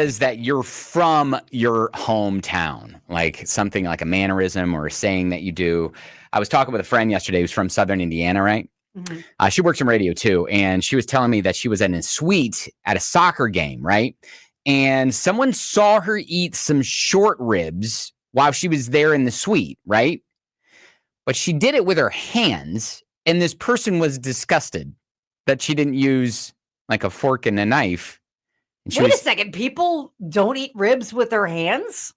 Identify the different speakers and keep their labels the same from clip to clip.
Speaker 1: says that you're from your hometown, like something like a mannerism or a saying that you do. I was talking with a friend yesterday who's from Southern Indiana, right? Mm-hmm. She works in radio too, and she was telling me that she was in a suite at a soccer game, right? And someone saw her eat some short ribs while she was there in the suite, right? But she did it with her hands, and this person was disgusted that she didn't use like a fork and a knife.
Speaker 2: Wait a second. People don't eat ribs with their hands?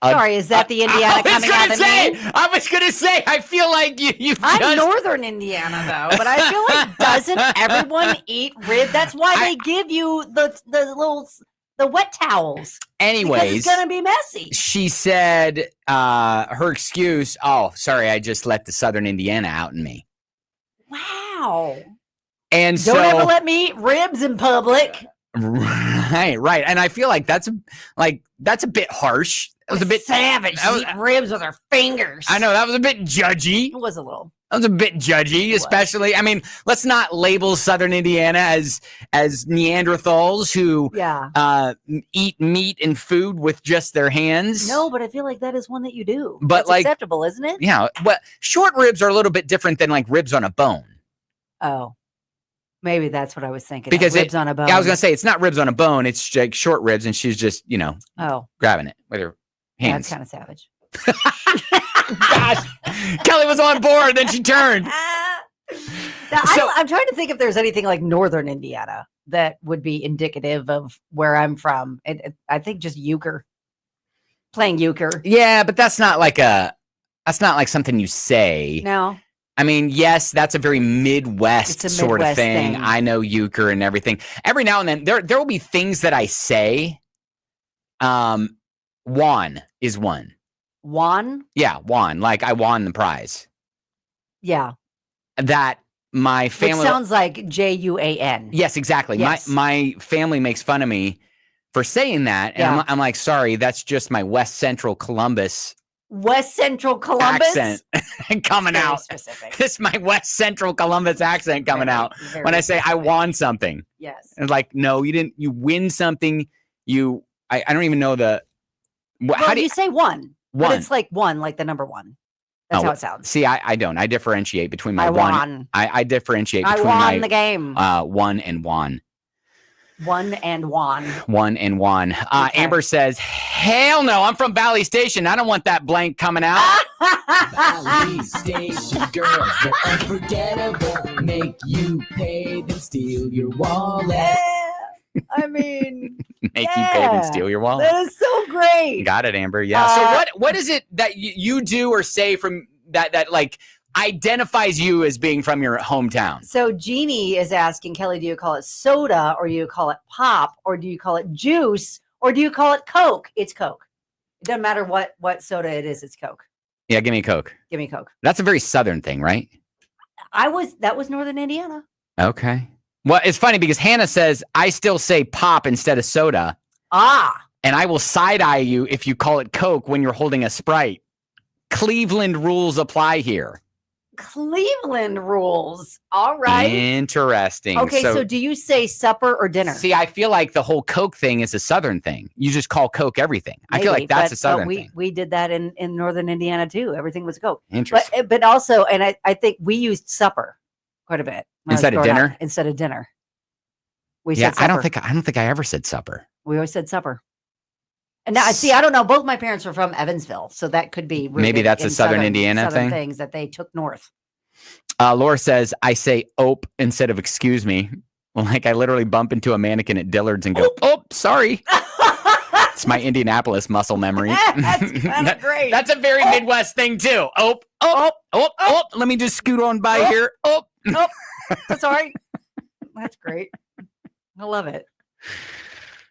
Speaker 2: Sorry, is that the Indiana coming out of me?
Speaker 1: I was going to say, I feel like you
Speaker 2: I'm Northern Indiana, though, but I feel like doesn't everyone eat ribs? That's why they give you the wet towels.
Speaker 1: Anyways,
Speaker 2: because it's going to be messy.
Speaker 1: She said her excuse, oh, sorry, I just let the Southern Indiana out in me.
Speaker 2: Wow.
Speaker 1: And
Speaker 2: don't ever let me eat ribs in public.
Speaker 1: Right. And I feel like that's a bit harsh. That was a bit
Speaker 2: savage. Eat ribs with her fingers.
Speaker 1: I know that was a bit judgy.
Speaker 2: It was a little.
Speaker 1: That was a bit judgy, especially. I mean, let's not label Southern Indiana as Neanderthals who eat meat and food with just their hands.
Speaker 2: No, but I feel like that is one that you do.
Speaker 1: But
Speaker 2: that's acceptable, isn't it?
Speaker 1: Yeah. But short ribs are a little bit different than like ribs on a bone.
Speaker 2: Oh. Maybe that's what I was thinking.
Speaker 1: Because
Speaker 2: ribs on a bone.
Speaker 1: I was going to say, it's not ribs on a bone. It's like short ribs. And she's just, grabbing it with her hands.
Speaker 2: That's kind of savage.
Speaker 1: Gosh, Kelly was on board. Then she turned.
Speaker 2: Now, I'm trying to think if there's anything like Northern Indiana that would be indicative of where I'm from. I think just euchre. Playing euchre.
Speaker 1: Yeah, but that's not like something you say.
Speaker 2: No.
Speaker 1: I mean, yes, that's a very Midwest sort of thing. I know euchre and everything. Every now and then, there will be things that I say. Won is one.
Speaker 2: Won?
Speaker 1: Yeah, won. Like I won the prize.
Speaker 2: Yeah.
Speaker 1: That my family.
Speaker 2: Which sounds like Juan.
Speaker 1: Yes, exactly. Yes. My family makes fun of me for saying that, and I'm like, sorry, that's just my West Central Columbus.
Speaker 2: West Central Columbus
Speaker 1: accent coming out.
Speaker 2: Specific.
Speaker 1: This is my West Central Columbus accent coming out when I say specific. I won something.
Speaker 2: Yes.
Speaker 1: And like, no, you didn't. You win something. I don't even know the.
Speaker 2: How do you say one? But it's like one, like the number one. That's how it sounds.
Speaker 1: See, I don't. I differentiate between my one. I differentiate between
Speaker 2: I won the game.
Speaker 1: One and won.
Speaker 2: One and one.
Speaker 1: One and one. Okay. Amber says, hell no, I'm from Valley Station. I don't want that blank coming out.
Speaker 3: Valley Station girls, they're unforgettable. Make you pay them, steal your wallet.
Speaker 2: Yeah, I mean,
Speaker 1: make you pay them, steal your wallet.
Speaker 2: That is so great.
Speaker 1: Got it, Amber. Yeah. So what is it that you do or say from that like identifies you as being from your hometown?
Speaker 2: So Jeannie is asking, Kelly, do you call it soda or do you call it pop or do you call it juice or do you call it Coke? It's Coke. It doesn't matter what soda it is. It's Coke.
Speaker 1: Yeah. Give me a Coke.
Speaker 2: Give me Coke.
Speaker 1: That's a very Southern thing, right?
Speaker 2: That was Northern Indiana.
Speaker 1: Okay. Well, it's funny because Hannah says, I still say pop instead of soda. And I will side eye you if you call it Coke when you're holding a Sprite. Cleveland rules apply here.
Speaker 2: Cleveland rules. All right.
Speaker 1: Interesting.
Speaker 2: Okay, so do you say supper or dinner?
Speaker 1: See, I feel like the whole Coke thing is a Southern thing. You just call Coke everything. Maybe, I feel like that's a Southern thing.
Speaker 2: We did that in Northern Indiana too. Everything was Coke.
Speaker 1: Interesting.
Speaker 2: But also, and I think we used supper quite a bit.
Speaker 1: Instead of dinner?
Speaker 2: Instead of dinner. We
Speaker 1: said
Speaker 2: supper.
Speaker 1: I don't think I ever said supper.
Speaker 2: We always said supper. And now, see, I don't know. Both my parents are from Evansville, so that could be
Speaker 1: maybe that's a Southern Indiana thing.
Speaker 2: Things that they took north.
Speaker 1: Laura says, I say "ope" instead of "excuse me." Like I literally bump into a mannequin at Dillard's and go, "Oh, sorry." It's my Indianapolis muscle memory.
Speaker 2: That's kind of great.
Speaker 1: That's a very Midwest thing too. "Ope, ope." Let me just scoot on by here. "Ope."
Speaker 2: That's all right. That's great. I love it.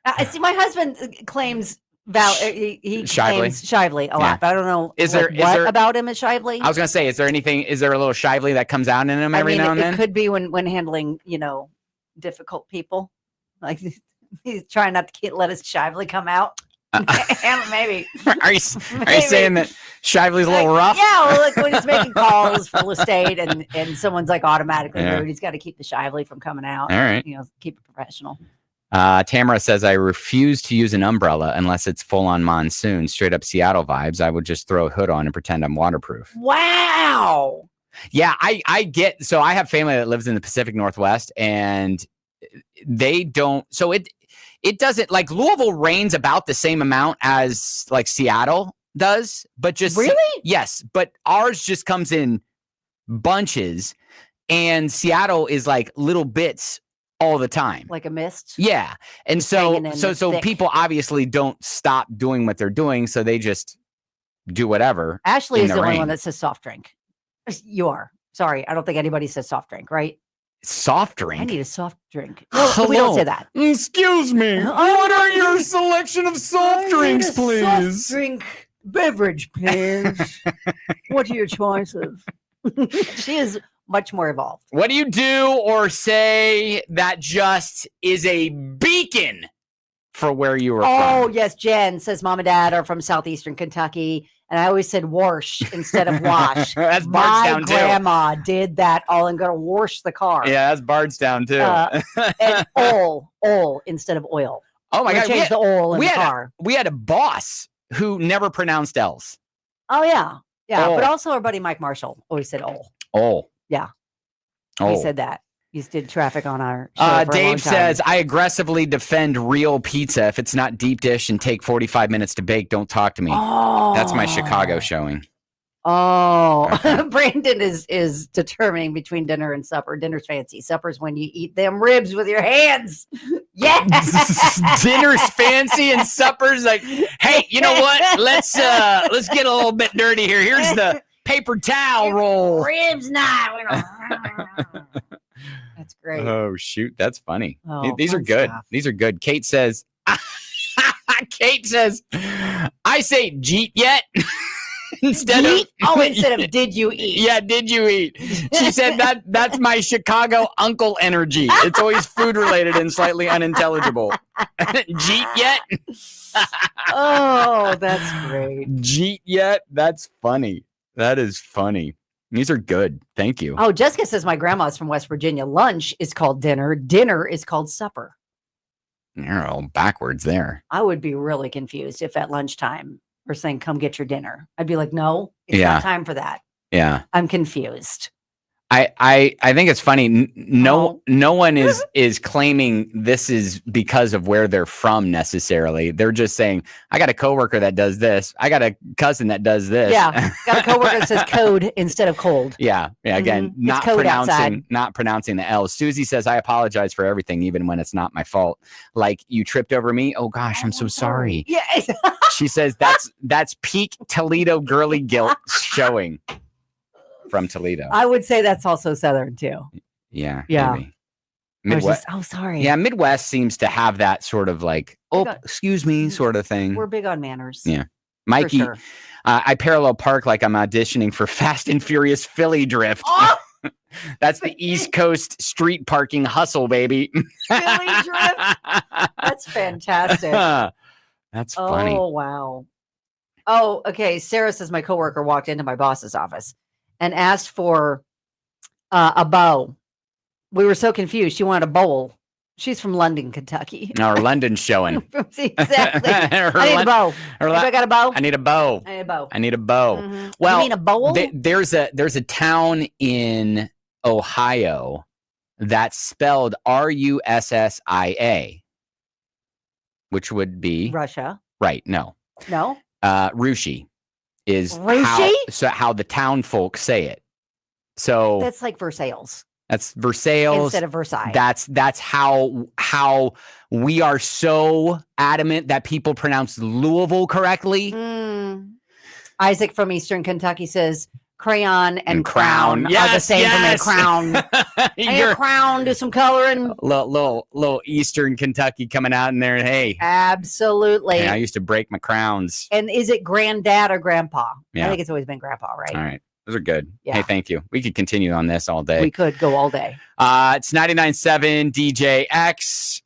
Speaker 2: I see. My husband claims. He claims Shively a lot, but I don't know what about him is Shively.
Speaker 1: I was going to say, is there a little Shively that comes out in him every now and then?
Speaker 2: It could be when handling, difficult people. Like he's trying not to let his Shively come out. Maybe.
Speaker 1: Are you saying that Shively's a little rough?
Speaker 2: Yeah, well, like when he's making calls for real estate and someone's like automatically rude, he's got to keep the Shively from coming out.
Speaker 1: All right.
Speaker 2: Keep it professional.
Speaker 1: Tamara says, I refuse to use an umbrella unless it's full on monsoon, straight up Seattle vibes. I would just throw a hood on and pretend I'm waterproof.
Speaker 2: Wow.
Speaker 1: Yeah, I get, so I have family that lives in the Pacific Northwest, and they don't, so it doesn't, like, Louisville rains about the same amount as like Seattle does, but just
Speaker 2: really?
Speaker 1: Yes, but ours just comes in bunches, and Seattle is like little bits all the time,
Speaker 2: like a mist.
Speaker 1: Yeah, and so people obviously don't stop doing what they're doing, so they just do whatever.
Speaker 2: Ashley is the only one that says soft drink. You are. Sorry, I don't think anybody says soft drink, right?
Speaker 1: Soft drink?
Speaker 2: I need a soft drink. No, we don't say that.
Speaker 1: Excuse me. What are your selection of soft drinks, please?
Speaker 2: Soft drink beverage, please. What are your choices? She is much more evolved.
Speaker 1: What do you do or say that just is a beacon for where you were from?
Speaker 2: Oh, yes. Jen says mom and dad are from southeastern Kentucky. And I always said wash instead of wash.
Speaker 1: That's Bardstown too.
Speaker 2: My grandma did that all and gonna wash the car.
Speaker 1: Yeah, that's Bardstown too.
Speaker 2: And oil instead of oil.
Speaker 1: Oh my God.
Speaker 2: Change the oil in the car.
Speaker 1: We had a boss who never pronounced L's.
Speaker 2: Oh, yeah. Yeah. But also our buddy Mike Marshall always said oil.
Speaker 1: Oh.
Speaker 2: Yeah.
Speaker 1: Oh.
Speaker 2: He said that. He did traffic on our show for
Speaker 1: Dave says, I aggressively defend real pizza. If it's not deep dish and take 45 minutes to bake, don't talk to me.
Speaker 2: Oh.
Speaker 1: That's my Chicago showing.
Speaker 2: Oh, okay. Brandon is determining between dinner and supper. Dinner's fancy. Supper's when you eat them ribs with your hands. Yes.
Speaker 1: Dinner's fancy and supper's like, hey, you know what? Let's get a little bit dirty here. Here's the paper towel roll.
Speaker 2: Ribs night. That's great.
Speaker 1: Oh, shoot. That's funny.
Speaker 2: Oh,
Speaker 1: these are good.
Speaker 2: Stuff.
Speaker 1: These are good. Kate says, I say jeet yet. Instead
Speaker 2: of did you eat?
Speaker 1: Yeah, did you eat? She said that's my Chicago uncle energy. It's always food related and slightly unintelligible. Jeet yet?
Speaker 2: Oh, that's great.
Speaker 1: Jeet yet? That's funny. That is funny. These are good. Thank you.
Speaker 2: Oh, Jessica says my grandma's from West Virginia. Lunch is called dinner. Dinner is called supper.
Speaker 1: You're all backwards there.
Speaker 2: I would be really confused if at lunchtime we're saying, come get your dinner. I'd be like, no, it's not time for that.
Speaker 1: Yeah.
Speaker 2: I'm confused.
Speaker 1: I think it's funny. No one is claiming this is because of where they're from necessarily. They're just saying, I got a coworker that does this. I got a cousin that does this.
Speaker 2: Yeah. Got a coworker that says code instead of cold.
Speaker 1: Yeah. Yeah. Again, not pronouncing the L. Susie says, I apologize for everything, even when it's not my fault. Like, you tripped over me. Oh gosh, I'm so sorry.
Speaker 2: Yes.
Speaker 1: She says that's peak Toledo girly guilt showing. From Toledo.
Speaker 2: I would say that's also Southern too.
Speaker 1: Yeah.
Speaker 2: Yeah.
Speaker 1: Maybe. Midwest.
Speaker 2: Sorry.
Speaker 1: Yeah. Midwest seems to have that sort of like, excuse me, sort of thing.
Speaker 2: We're big on manners.
Speaker 1: Yeah. Mikey,
Speaker 2: sure.
Speaker 1: I parallel park like I'm auditioning for Fast and Furious Philly Drift.
Speaker 2: Oh!
Speaker 1: That's the East Coast street parking hustle, baby.
Speaker 2: Philly Drift. That's fantastic.
Speaker 1: That's funny.
Speaker 2: Oh, wow. Oh, okay. Sarah says my coworker walked into my boss's office and asked for a bow. We were so confused. She wanted a bowl. She's from London, Kentucky.
Speaker 1: Our London showing.
Speaker 2: Exactly. I need a bow. I got a bow.
Speaker 1: I need a bow.
Speaker 2: I need a bow.
Speaker 1: Mm-hmm. Well,
Speaker 2: you mean a bowl?
Speaker 1: There's a town in Ohio that's spelled Russia, which would be
Speaker 2: Russia.
Speaker 1: Right? No. Rushi is how the town folk say it. So
Speaker 2: that's like Versailles.
Speaker 1: That's Versailles
Speaker 2: instead of Versailles.
Speaker 1: That's how we are so adamant that people pronounce Louisville correctly.
Speaker 2: Isaac from Eastern Kentucky says crayon and crown are the same for me. Crown. A crown, do some coloring.
Speaker 1: Little Eastern Kentucky coming out in there. Hey,
Speaker 2: absolutely.
Speaker 1: Hey, I used to break my crowns.
Speaker 2: And is it granddad or grandpa?
Speaker 1: Yeah.
Speaker 2: I think it's always been grandpa, right?
Speaker 1: All right. Those are good.
Speaker 2: Yeah.
Speaker 1: Hey, thank you. We could continue on this all day.
Speaker 2: We could go all day.
Speaker 1: It's 99.7 DJ X.